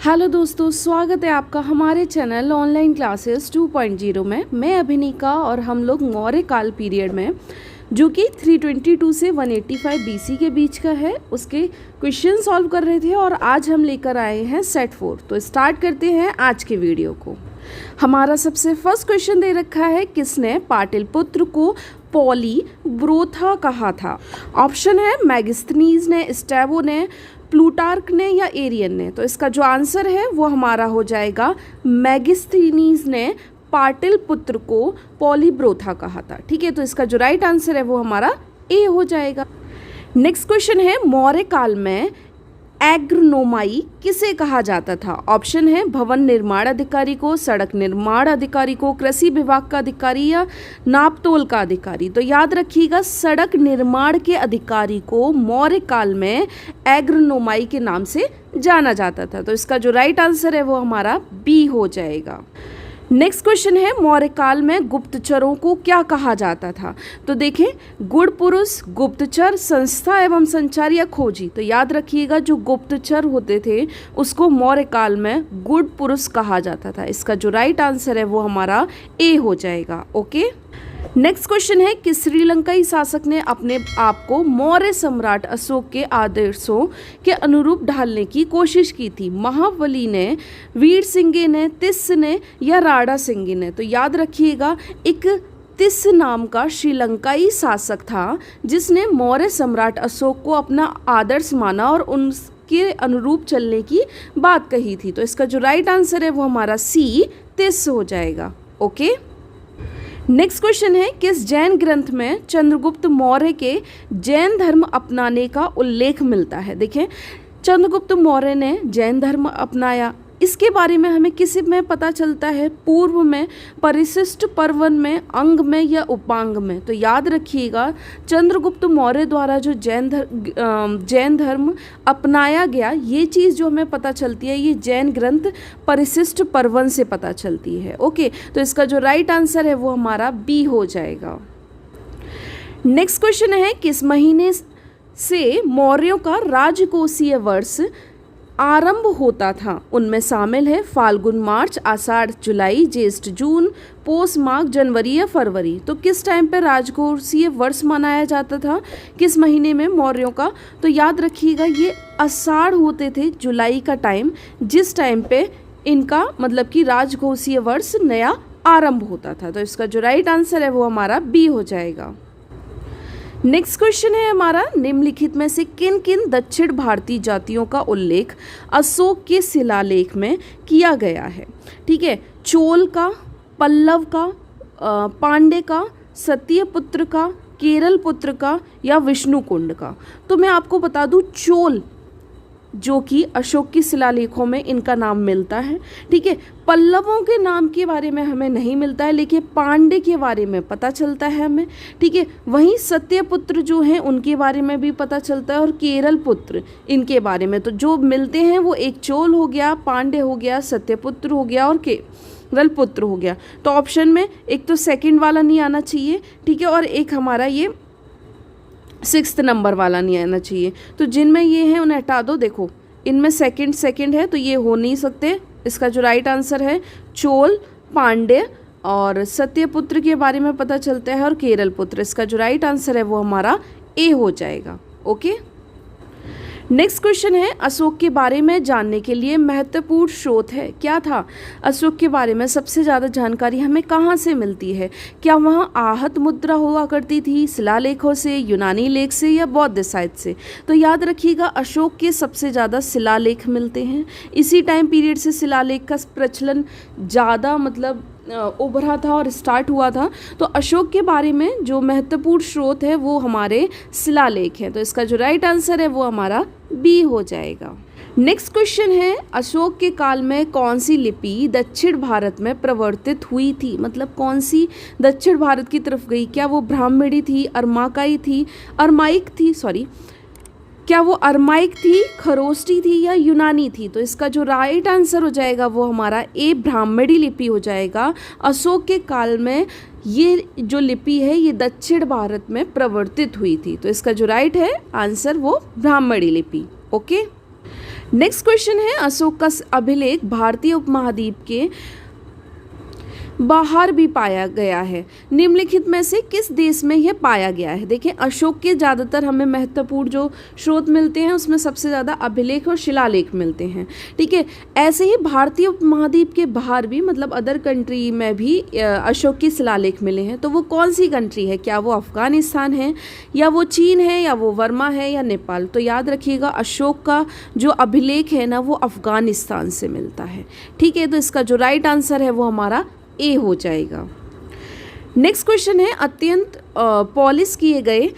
Hello दोस्तों, स्वागत है आपका हमारे चैनल ऑनलाइन क्लासेस 2.0 में। मैं अभिनिका और हम लोग मौर्य काल पीरियड में जो कि 322 से 185 बीसी के बीच का है उसके क्वेश्चन सॉल्व कर रहे थे और आज हम लेकर आए हैं सेट 4। तो स्टार्ट करते हैं आज के वीडियो को। हमारा सबसे फर्स्ट क्वेश्चन दे रखा है, किसने पाटलिपुत्र को पॉलीब्रोथा कहा था? ऑप्शन है मैगिस्थनीज ने, स्ट्रैबो ने, प्लूटार्क ने या एरियन ने। तो इसका जो आंसर है वो हमारा हो जाएगा मैगिस्थनीज ने पाटलिपुत्र को पॉलीब्रोथा कहा था। ठीक है, तो इसका जो राइट आंसर है वो हमारा ए हो जाएगा। नेक्स्ट क्वेश्चन है, मौर्य काल में एग्रोनोमाई किसे कहा जाता था? ऑप्शन है भवन निर्माण अधिकारी को, सड़क निर्माण अधिकारी को, कृषि विभाग का अधिकारी या नापतोल का अधिकारी। तो याद रखिएगा, सड़क निर्माण के अधिकारी को मौर्य काल में एग्रोनोमाई के नाम से जाना जाता था। तो इसका जो राइट आंसर है वो हमारा बी हो जाएगा। नेक्स्ट क्वेश्चन है, मौर्य काल में गुप्तचरों को क्या कहा जाता था? तो देखें, गुड़ पुरुष, गुप्तचर, संस्था एवं संचार या खोजी। तो याद रखिएगा, जो गुप्तचर होते थे उसको मौर्य काल में गुड़ पुरुष कहा जाता था। इसका जो राइट आंसर है वो हमारा ए हो जाएगा। ओके, नेक्स्ट क्वेश्चन है, कि श्रीलंकाई शासक ने अपने आप को मौर्य सम्राट अशोक के आदर्शों के अनुरूप ढालने की कोशिश की थी? महाबली ने, वीर सिंह ने, तिस्स ने या राणा सिंह ने। तो याद रखिएगा, एक तिस्स नाम का श्रीलंकाई शासक था जिसने मौर्य सम्राट अशोक को अपना आदर्श माना और उनके अनुरूप चलने की बात कही थी। तो इसका जो राइट आंसर है वो हमारा सी, तिस्स हो जाएगा। ओके, नेक्स्ट क्वेश्चन है, किस जैन ग्रंथ में चंद्रगुप्त मौर्य के जैन धर्म अपनाने का उल्लेख मिलता है? देखें, चंद्रगुप्त मौर्य ने जैन धर्म अपनाया, इसके बारे में हमें किसी में पता चलता है? पूर्व में, परिशिष्ट पर्वन में, अंग में या उपांग में। तो याद रखिएगा, चंद्रगुप्त मौर्य द्वारा जो जैन धर्म अपनाया गया, ये चीज़ जो हमें पता चलती है ये जैन ग्रंथ परिशिष्ट पर्वन से पता चलती है। ओके, तो इसका जो राइट आंसर है वो हमारा बी हो जाएगा। नेक्स्ट क्वेश्चन है, किस महीने से मौर्यों का राजकोषीय वर्ष आरंभ होता था? उनमें शामिल है फाल्गुन मार्च, आषाढ़ जुलाई, ज्येष्ठ जून, पौष माघ, जनवरी या फरवरी। तो किस टाइम पे राजकोषीय वर्ष मनाया जाता था, किस महीने में मौर्यों का? तो याद रखिएगा, ये आषाढ़ होते थे, जुलाई का टाइम, जिस टाइम पे इनका मतलब कि राजकोषीय वर्ष नया आरंभ होता था। तो इसका जो राइट आंसर है वो हमारा बी हो जाएगा। नेक्स्ट क्वेश्चन है हमारा, निम्नलिखित में से किन किन दक्षिण भारतीय जातियों का उल्लेख अशोक के शिलालेख में किया गया है? ठीक है, चोल का, पल्लव का, पांडे का, सत्यपुत्र का, केरल पुत्र का या विष्णुकुंड का। तो मैं आपको बता दूं, चोल जो कि अशोक की शिलालेखों में इनका नाम मिलता है। ठीक है, पल्लवों के नाम के बारे में हमें नहीं मिलता है, लेकिन पांडे के बारे में पता चलता है हमें। ठीक है, वहीं सत्यपुत्र जो हैं उनके बारे में भी पता चलता है और केरल पुत्र इनके बारे में। तो जो मिलते हैं वो एक चोल हो गया, पांडे हो गया, सत्यपुत्र हो गया और केरल पुत्र हो गया। तो ऑप्शन में एक तो सेकंड वाला नहीं आना चाहिए, ठीक है, और एक हमारा ये 6th नंबर वाला नहीं आना चाहिए। तो जिनमें ये हैं उन्हें हटा दो। देखो, इनमें सेकंड है तो ये हो नहीं सकते। इसका जो राइट आंसर है चोल, पांडे और सत्यपुत्र के बारे में पता चलता है और केरल पुत्र। इसका जो राइट आंसर है वो हमारा ए हो जाएगा। ओके, नेक्स्ट क्वेश्चन है, अशोक के बारे में जानने के लिए महत्वपूर्ण स्रोत है क्या था? अशोक के बारे में सबसे ज़्यादा जानकारी हमें कहाँ से मिलती है? क्या वहाँ आहत मुद्रा हुआ करती थी, शिलालेखों से, यूनानी लेख से या बौद्ध साहित्य से? तो याद रखिएगा, अशोक के सबसे ज़्यादा शिलालेख मिलते हैं। इसी टाइम पीरियड से शिलालेख का प्रचलन ज़्यादा मतलब उभरा था और स्टार्ट हुआ था। तो अशोक के बारे में जो महत्वपूर्ण स्रोत है वो हमारे शिलालेख हैं। तो इसका जो राइट आंसर है वो हमारा बी हो जाएगा। नेक्स्ट क्वेश्चन है, अशोक के काल में कौन सी लिपि दक्षिण भारत में प्रवर्तित हुई थी? मतलब कौन सी दक्षिण भारत की तरफ गई? क्या वो ब्राह्मणी थी, अरमाइक थी, क्या वो अरमाइक थी, खरोष्टी थी या यूनानी थी? तो इसका जो राइट आंसर हो जाएगा वो हमारा ए, ब्राह्मणी लिपि हो जाएगा। अशोक के काल में ये जो लिपि है ये दक्षिण भारत में प्रवर्तित हुई थी। तो इसका जो राइट है आंसर वो ब्राह्मणी लिपि। ओके, नेक्स्ट क्वेश्चन है, अशोक का अभिलेख भारतीय उपमहाद्वीप के बाहर भी पाया गया है, निम्नलिखित में से किस देश में यह पाया गया है। देखिए, अशोक के ज़्यादातर हमें महत्वपूर्ण जो स्रोत मिलते हैं उसमें सबसे ज़्यादा अभिलेख और शिलालेख मिलते हैं, ठीक है। ऐसे ही भारतीय उपमहाद्वीप के बाहर भी, मतलब अदर कंट्री में भी अशोक के शिलालेख मिले हैं। तो वो कौन सी कंट्री है? क्या वो अफगानिस्तान है, या वो चीन है, या वो वर्मा है, या नेपाल? तो याद रखिएगा, अशोक का जो अभिलेख है ना वो अफगानिस्तान से मिलता है, ठीक है। तो इसका जो राइट आंसर है वो हमारा ए हो जाएगा। नेक्स्ट क्वेश्चन है, अत्यंत पॉलिश किए गए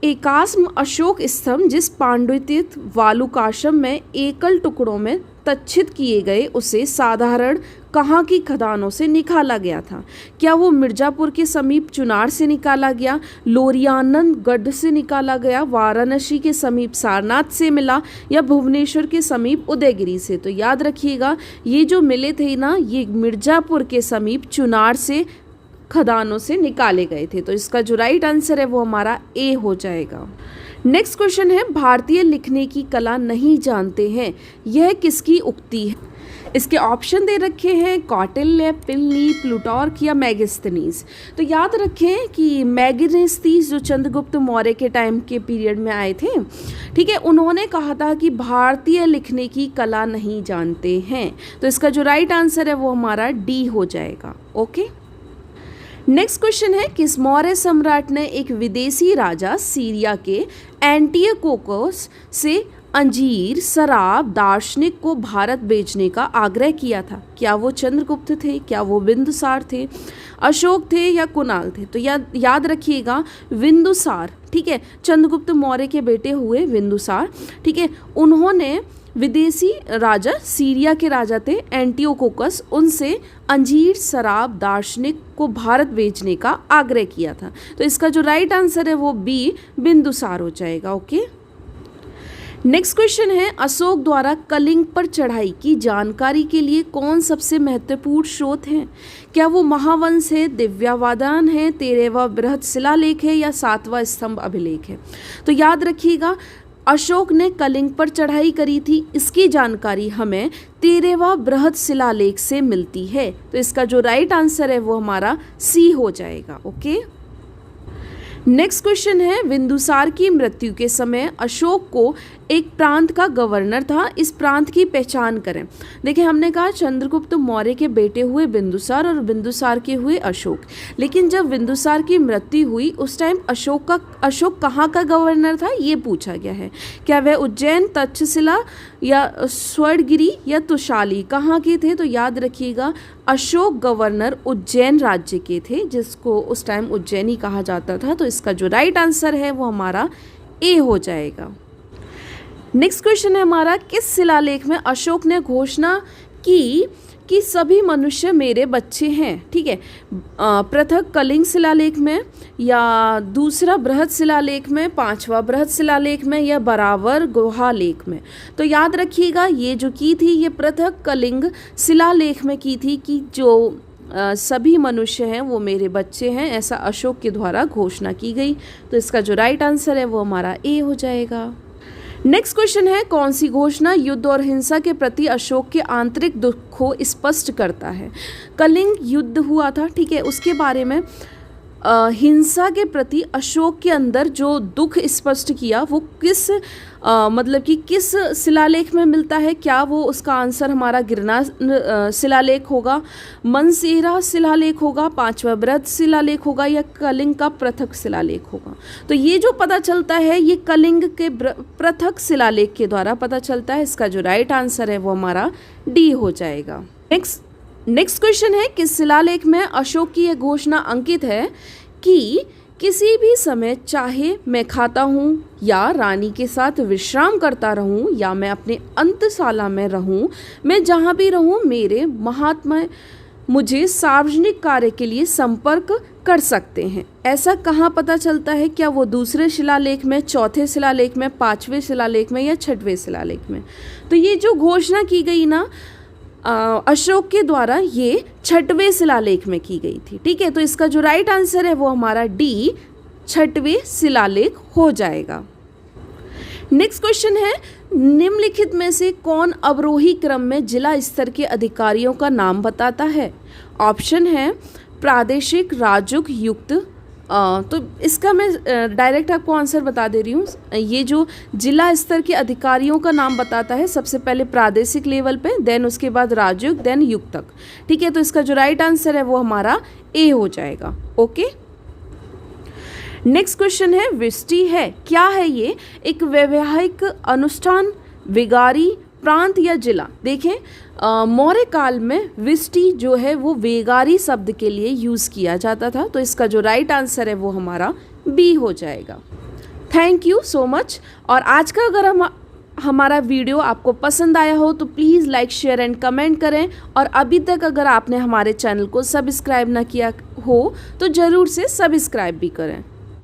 एकाश्म अशोक स्तंभ जिस पांडित्य वालुकाश्म में एकल टुकड़ों में तच्छित किए गए उसे साधारण कहाँ की खदानों से निकाला गया था? क्या वो मिर्जापुर के समीप चुनार से निकाला गया, लोरियानंद गढ़ से निकाला गया, वाराणसी के समीप सारनाथ से मिला, या भुवनेश्वर के समीप उदयगिरी से? तो याद रखिएगा, ये जो मिले थे ना, ये मिर्जापुर के समीप चुनार से खदानों से निकाले गए थे। तो इसका जो राइट आंसर है वो हमारा ए हो जाएगा। नेक्स्ट क्वेश्चन है, भारतीय लिखने की कला नहीं जानते हैं, यह किसकी उक्ति है? इसके ऑप्शन दे रखे हैं, कौटिल्य, प्लिनी, प्लूटार्क या मैगस्थनीज। तो याद रखें कि मैगस्थनीज जो चंद्रगुप्त मौर्य के टाइम के पीरियड में आए थे, ठीक है, उन्होंने कहा था कि भारतीय लिखने की कला नहीं जानते हैं। तो इसका जो राइट आंसर है वो हमारा डी हो जाएगा। ओके, नेक्स्ट क्वेश्चन है, किस मौर्य सम्राट ने एक विदेशी राजा सीरिया के एंटियोकोस से अंजीर, शराब, दार्शनिक को भारत भेजने का आग्रह किया था? क्या वो चंद्रगुप्त थे, क्या वो बिंदुसार थे, अशोक थे, या कुणाल थे? तो याद रखिएगा, बिंदुसार, ठीक है, चंद्रगुप्त मौर्य के बेटे हुए बिंदुसार, ठीक है। उन्होंने विदेशी राजा, सीरिया के राजा थे एंटियोकोकस, उनसे अंजीर, शराब, दार्शनिक को भारत भेजने का आग्रह किया था। तो इसका जो राइट आंसर है वो बी, बिंदुसार हो जाएगा। ओके, नेक्स्ट क्वेश्चन है, अशोक द्वारा कलिंग पर चढ़ाई की जानकारी के लिए कौन सबसे महत्वपूर्ण स्रोत है? क्या वो महावंश है, दिव्यावदान है, 13वां बृहद शिलालेख है, या 7वां स्तंभ अभिलेख है? तो याद रखिएगा, अशोक ने कलिंग पर चढ़ाई करी थी, इसकी जानकारी हमें 13वां बृहद शिलालेख से मिलती है। तो इसका जो राइट आंसर है वो हमारा सी हो जाएगा। ओके, नेक्स्ट क्वेश्चन है, बिंदुसार की मृत्यु के समय अशोक को एक प्रांत का गवर्नर था, इस प्रांत की पहचान करें। देखिए, हमने कहा चंद्रगुप्त मौर्य के बेटे हुए बिंदुसार और बिंदुसार के हुए अशोक, लेकिन जब बिंदुसार की मृत्यु हुई उस टाइम अशोक कहाँ का गवर्नर था ये पूछा गया है। क्या वह उज्जैन, तक्षशिला या स्वर्णगिरी या तुशाली कहाँ के थे? तो याद रखिएगा, अशोक गवर्नर उज्जैन राज्य के थे, जिसको उस टाइम उज्जैनी कहा जाता था। तो इसका जो राइट आंसर है वो हमारा ए हो जाएगा। नेक्स्ट क्वेश्चन है हमारा, किस शिलालेख में अशोक ने घोषणा की कि सभी मनुष्य मेरे बच्चे हैं? ठीक है, पृथक कलिंग शिलालेख में, या दूसरा बृहद शिलालेख में, 5वां बृहद शिलालेख में, या बराबर गुहालेख में? तो याद रखिएगा, ये जो की थी ये पृथक कलिंग शिलालेख में की थी कि जो सभी मनुष्य हैं वो मेरे बच्चे हैं, ऐसा अशोक के द्वारा घोषणा की गई। तो इसका जो राइट आंसर है वो हमारा ए हो जाएगा। नेक्स्ट क्वेश्चन है, कौन सी घोषणा युद्ध और हिंसा के प्रति अशोक के आंतरिक दुख को स्पष्ट करता है? कलिंग युद्ध हुआ था, ठीक है, उसके बारे में हिंसा के प्रति अशोक के अंदर जो दुख स्पष्ट किया वो किस मतलब कि किस शिलालेख में मिलता है? क्या वो उसका आंसर हमारा गिरना शिलालेख होगा, मनसेरा शिलालेख होगा, 5वां बृहद शिलालेख होगा, या कलिंग का पृथक शिलालेख होगा? तो ये जो पता चलता है ये कलिंग के पृथक शिलालेख के द्वारा पता चलता है। इसका जो राइट आंसर है वो हमारा डी हो जाएगा। नेक्स्ट क्वेश्चन है, किस शिलालेख में अशोक की यह घोषणा अंकित है कि किसी भी समय चाहे मैं खाता हूँ या रानी के साथ विश्राम करता रहूँ या मैं अपने अंतशाला में रहूँ, मैं जहाँ भी रहूँ मेरे महात्मा मुझे सार्वजनिक कार्य के लिए संपर्क कर सकते हैं? ऐसा कहाँ पता चलता है? क्या वो दूसरे शिलालेख में, चौथे शिलालेख में, 5वें शिलालेख में, या 6वें शिलालेख में? तो ये जो घोषणा की गई ना अशोक के द्वारा, ये 6वें शिलालेख में की गई थी। ठीक है, तो इसका जो राइट आंसर है वो हमारा डी, 6वें शिलालेख हो जाएगा। नेक्स्ट क्वेश्चन है, निम्नलिखित में से कौन अवरोही क्रम में जिला स्तर के अधिकारियों का नाम बताता है? ऑप्शन है प्रादेशिक, राजुक, युक्त। तो इसका मैं डायरेक्ट आपको आंसर बता दे रही हूँ। ये जो जिला स्तर के अधिकारियों का नाम बताता है, सबसे पहले प्रादेशिक लेवल पे, देन उसके बाद राजुक, देन युक्त तक। ठीक है, तो इसका जो राइट आंसर है वो हमारा ए हो जाएगा। ओके, नेक्स्ट क्वेश्चन है, विष्टि है, क्या है ये? एक वैवाहिक अनुष्ठान, विगारी, प्रांत या जिला? देखें, मौर्य काल में विष्टि जो है वो वेगारी शब्द के लिए यूज़ किया जाता था, तो इसका जो राइट आंसर है वो हमारा बी हो जाएगा। Thank you so much. और आज का अगर हमारा वीडियो आपको पसंद आया हो तो please like, share and comment करें। और अभी तक अगर आपने हमारे चैनल को सब्सक्राइब ना किया हो तो ज़रूर से सब्सक्राइब भी करें।